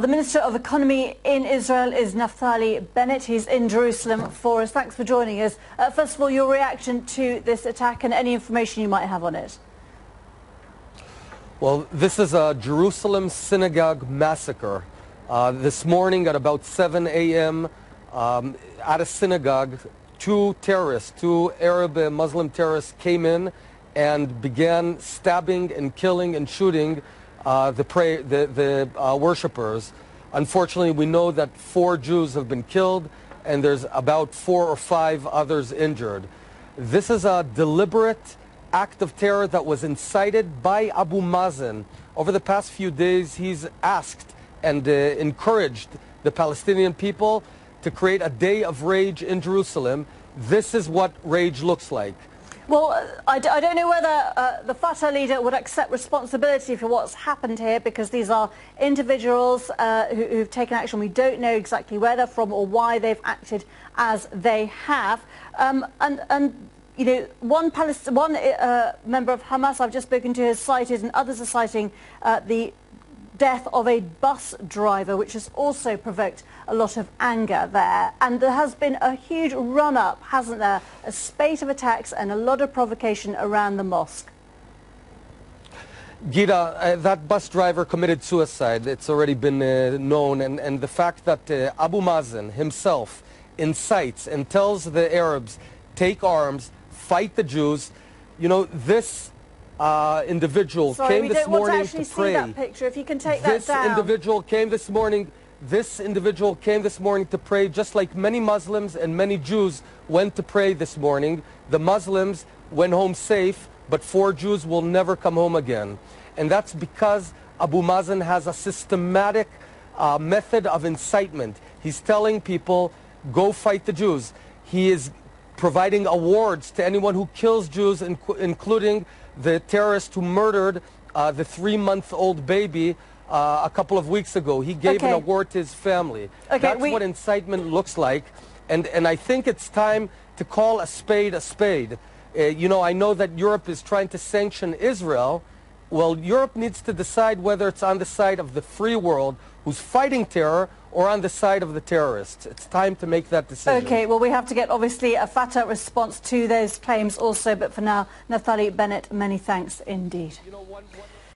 The Minister of Economy in Israel is Naftali Bennett. He's in Jerusalem for us. Thanks for joining us. First of all, your reaction to this attack and any information you might have on it. Well, this is a Jerusalem synagogue massacre. This morning at about 7 a.m. At a synagogue, two Arab Muslim terrorists came in and began stabbing and killing and shooting the worshippers. Unfortunately, we know that 4 Jews have been killed and there's about 4 or 5 others injured. This is a deliberate act of terror that was incited by Abu Mazen. Over the past few days, he's asked and encouraged the Palestinian people to create a day of rage in Jerusalem. This is what rage looks like. Well, I don't know whether the Fatah leader would accept responsibility for what's happened here, because these are individuals who've taken action. We don't know exactly where they're from or why they've acted as they have. And you know, one member of Hamas I've just spoken to has cited, and others are citing, the death of a bus driver, which has also provoked a lot of anger there. And there has been a huge run-up, hasn't there? A spate of attacks and a lot of provocation around the mosque. Gita, that bus driver committed suicide. It's already been known. And the fact that Abu Mazen himself incites and tells the Arabs, take arms, fight the Jews, you know, this individual came this morning to pray. That picture. If you can take that down. This individual came this morning to pray, just like many Muslims and many Jews went to pray this morning. The Muslims went home safe, but 4 Jews will never come home again. And that's because Abu Mazen has a systematic method of incitement. He's telling people, go fight the Jews. He is providing awards to anyone who kills Jews, including the terrorist who murdered the 3-month-old baby a couple of weeks ago. He gave an award to his family. That's what incitement looks like. And I think it's time to call a spade a spade. You know, I know that Europe is trying to sanction Israel. Well, Europe needs to decide whether it's on the side of the free world who's fighting terror or on the side of the terrorists. It's time to make that decision. Okay, well, we have to get, obviously, a Fatah response to those claims also. But for now, Naftali Bennett, many thanks indeed. You know,